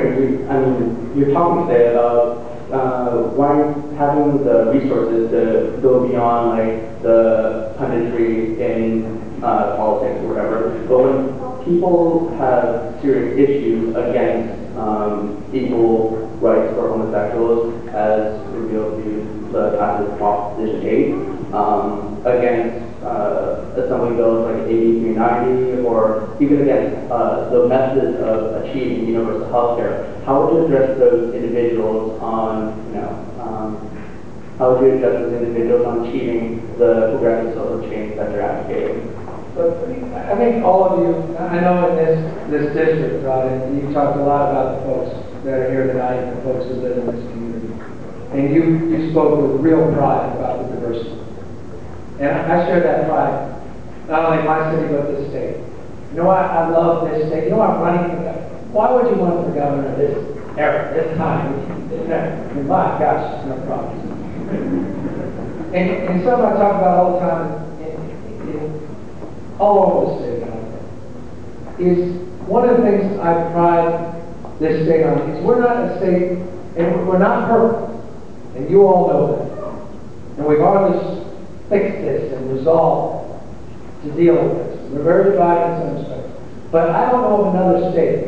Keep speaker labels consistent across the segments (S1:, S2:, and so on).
S1: great. I mean, you're talking today about why having the resources to go beyond like the punditry in politics or whatever. But when people have serious issues against equal rights for homosexuals, as revealed through the passage of Proposition 8, against assembly bills like AB 390, or even against the methods of achieving universal health care, how would you address those individuals on, how would you address those individuals on achieving the progressive social change that they're advocating?
S2: So I think all of you, I know in this district, you've talked a lot about the folks that are here tonight and the folks who live in this community. And you spoke with real pride about the diversity. And I share that pride, not only in my city, but this state. You know what? I love this state. You know what? I'm running for governor. Why would you run for governor this era, this time? My gosh, no problem. And something I talk about all the time all over the state of California is one of the things I pride this state on is we're not a state, and we're not perfect, and you all know that. And we've already fixed this and resolved to deal with this. We're very divided in some respects. But I don't know of another state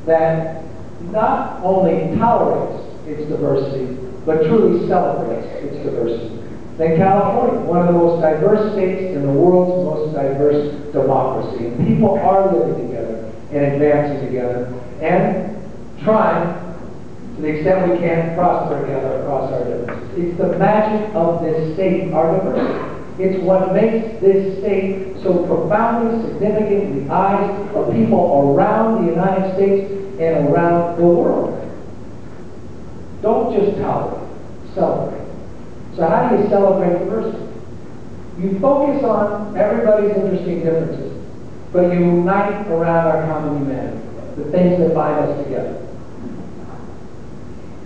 S2: that not only tolerates its diversity, but truly celebrates its diversity than California, one of the most diverse states in the world's most diverse democracy. And people are living together and advancing together and trying, to the extent we can, prosper together across our differences. It's the magic of this state, our diversity. It's what makes this state so profoundly significant in the eyes of people around the United States and around the world. Don't just tolerate, celebrate. So how do you celebrate diversity? You focus on everybody's interesting differences, but you unite around our common humanity, the things that bind us together.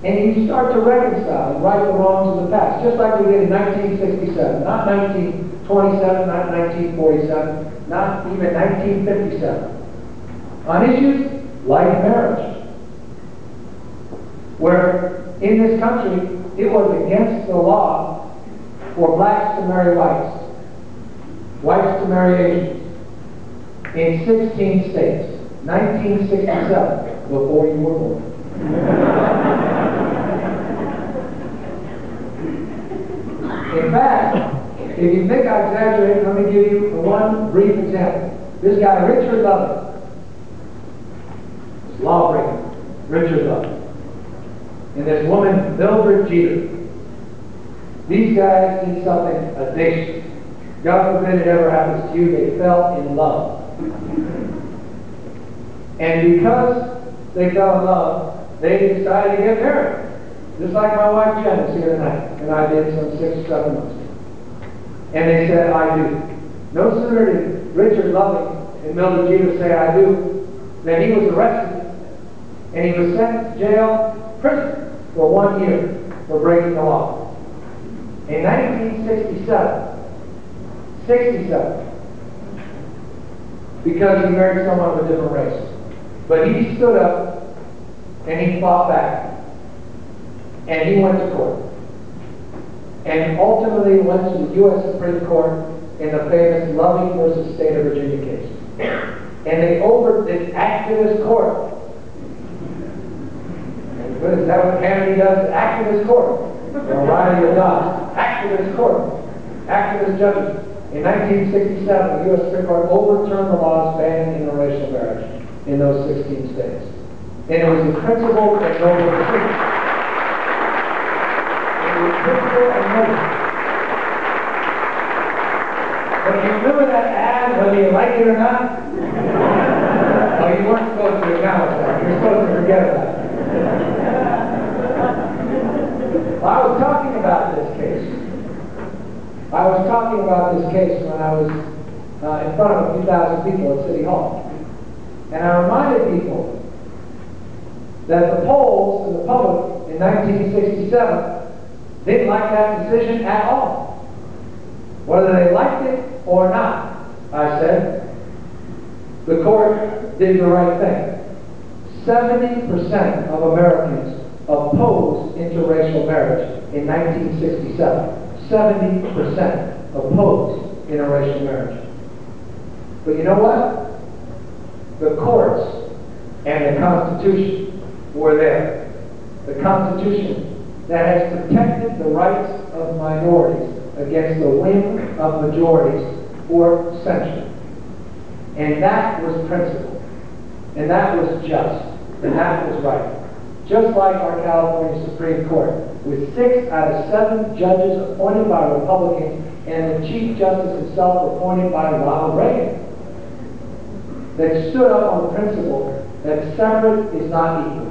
S2: And you start to reconcile and right the wrongs of the past, just like we did in 1967, not 1927, not 1947, not even 1957. On issues like marriage, where in this country it was against the law for blacks to marry whites, whites to marry Asians, in 16 states, 1967, before you were born. In fact, if you think I exaggerate, let me give you one brief example. This guy, Richard Loving, this lawbreaker, Richard Loving, and this woman, Mildred Jeter. These guys did something audacious. God forbid it ever happens to you. They fell in love. And because they fell in love, they decided to get married. Just like my wife Jen is here tonight, and I did some 6 or 7 months ago. And they said, I do. No sooner did Richard Loving and Mildred Jeter say, I do, than he was arrested, and he was sent to jail, prison, for 1 year for breaking the law. In 1967, because he married someone of a different race. But he stood up and he fought back. And he went to court. And ultimately went to the U.S. Supreme Court in the famous Loving versus State of Virginia case. And they this activist court. Is that what Kennedy does? Activist court. Or Riley does. Activist court. Activist judges. In 1967, the U.S. Supreme Court overturned the laws banning interracial marriage in those 16 states. And it was a principled and noble decision. It was principled and noble. But you remember that ad, whether you like it or not? Oh, you weren't supposed to acknowledge that. You're supposed to forget about it. Well, I was talking about this case. I was talking about this case when I was in front of a few thousand people at City Hall. And I reminded people that the polls and the public in 1967 didn't like that decision at all. Whether they liked it or not, I said, the court did the right thing. 70% of Americans opposed interracial marriage in 1967. 70% opposed interracial marriage. But you know what? The courts and the Constitution were there. The Constitution that has protected the rights of minorities against the whim of majorities for centuries. And that was principle. And that was just. And that was right. Just like our California Supreme Court, with 6 out of 7 judges appointed by Republicans and the Chief Justice himself appointed by Ronald Reagan, that stood up on the principle that separate is not equal.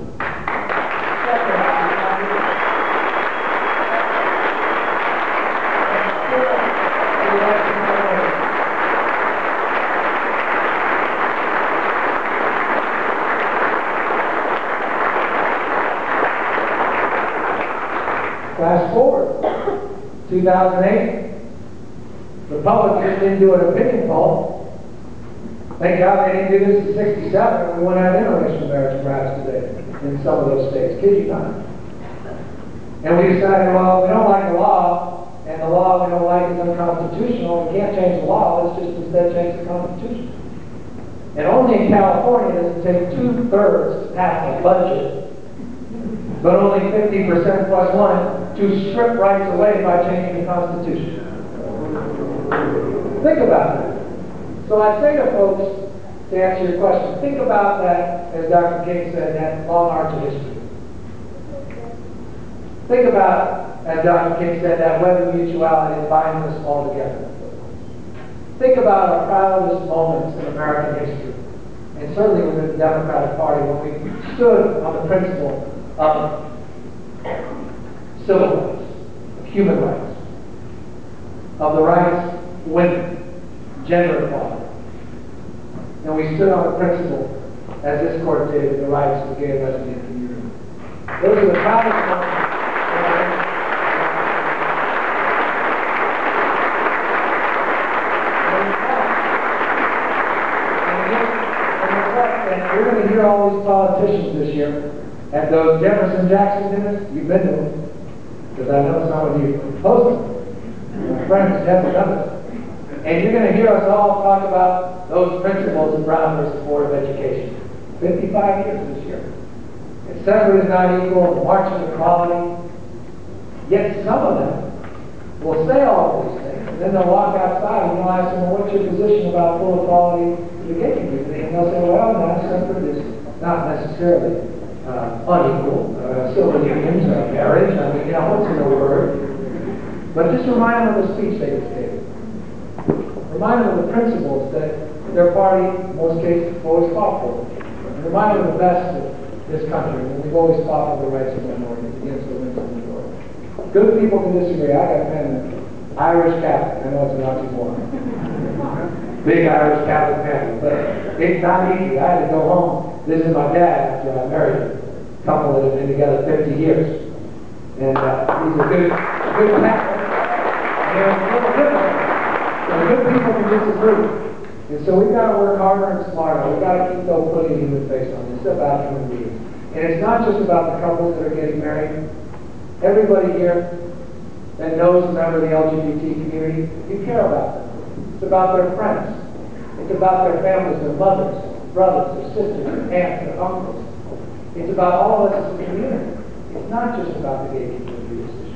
S2: Fast forward, 2008, Republicans didn't do an opinion poll. Thank God they didn't do this in 67, and we wouldn't have interracial marriage perhaps today in some of those states. Kid you not. And we decided, well, we don't like the law, and the law we don't like is unconstitutional. We can't change the law, let's just instead change the Constitution. And only in California does it take 2/3 to pass a budget, but only 50% plus 1 to strip rights away by changing the Constitution. Think about that. So I say to folks, to answer your question, think about that, as Dr. King said, that long arc of history. Think about, as Dr. King said, that web of mutuality binds us all together. Think about our proudest moments in American history, and certainly within the Democratic Party, when we stood on the principle of civil rights, of human rights, of the rights of women, gender equality. And we stood on the principle, as this court did, of the rights of the gay and lesbian community. Those are the proudest moments. And you're going to hear all these politicians this year at those Jefferson Jackson dinners. You've been to them, because I know some of you host them. My friends, Jeff and others. And you're going to hear us all talk about those principles in Brown versus Board of Education. 55 years this year. And separate is not equal, and march of equality. Yet some of them will say all of these things, and then they'll walk outside and you'll ask them, well, what's your position about full equality to the gay community? And they'll say, well, no, separate is not necessarily unequal. Civil unions or marriage, I mean, you know, what's in the word? But just remind them of the speech they just gave. Remind them of the principles that their party, in most cases, always fought for. And remind them of the best of this country, and we've always fought for the rights of minorities against the rights of the majority. Good people can disagree. I got a family, Irish Catholic. I know it's an oxymoron. Big Irish Catholic family, but it's not easy. I had to go home, visit my dad after I married him. A couple that have been together 50 years. And he's a good Catholic. And a little different. So good people can disagree. And so we've got to work harder and smarter. We've got to keep those putting a human face on this about human beings. And it's not just about the couples that are getting married. Everybody here that knows a member of the LGBT community, you care about them. It's about their friends. It's about their families, their mothers, brothers, their sisters, their aunts, their uncles. It's about all of us as a community. It's not just about the gay community issue.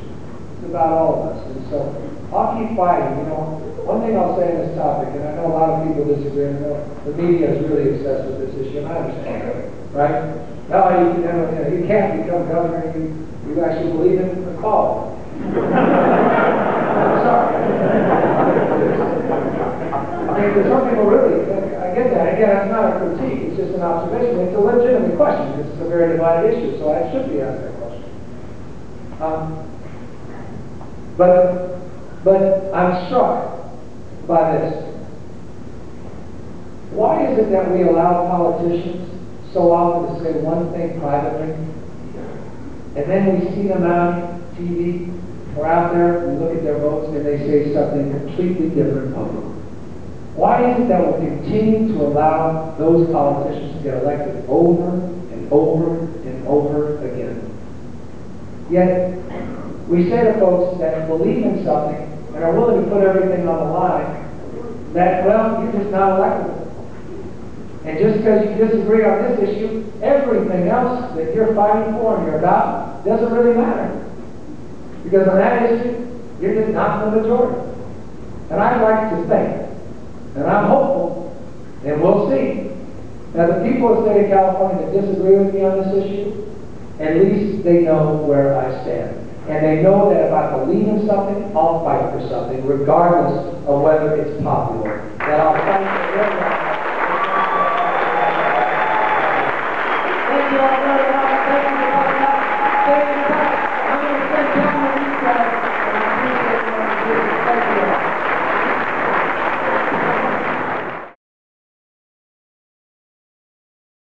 S2: It's about all of us. And so I'll keep fighting. You know, one thing I'll say on this topic, and I know a lot of people disagree, and I know the media is really obsessed with this issue, and I understand it, right? No, you can't become governor, you actually believe in equality. I'm sorry. I mean, there's some people really, I get that. Again, it's not a critique, it's just an observation. It's a legitimate question. This is a very divided issue, so I should be asked that question. But I'm struck by this. Why is it that we allow politicians so often to say one thing privately, and then we see them out on TV or out there, we look at their votes, and they say something completely different publicly? Why is it that we continue to allow those politicians to get elected over and over and over again. Yet, we say to folks that believe in something and are willing to put everything on the line, that, well, you're just not electable. And just because you disagree on this issue, everything else that you're fighting for and you're about doesn't really matter. Because on that issue, you're just not the majority. And I'd like to think, and I'm hopeful, and we'll see, that the people of the state of California that disagree with me on this issue, at least they know where I stand. And they know that if I believe in something, I'll fight for something, regardless of whether it's popular. That I'll fight for their rights.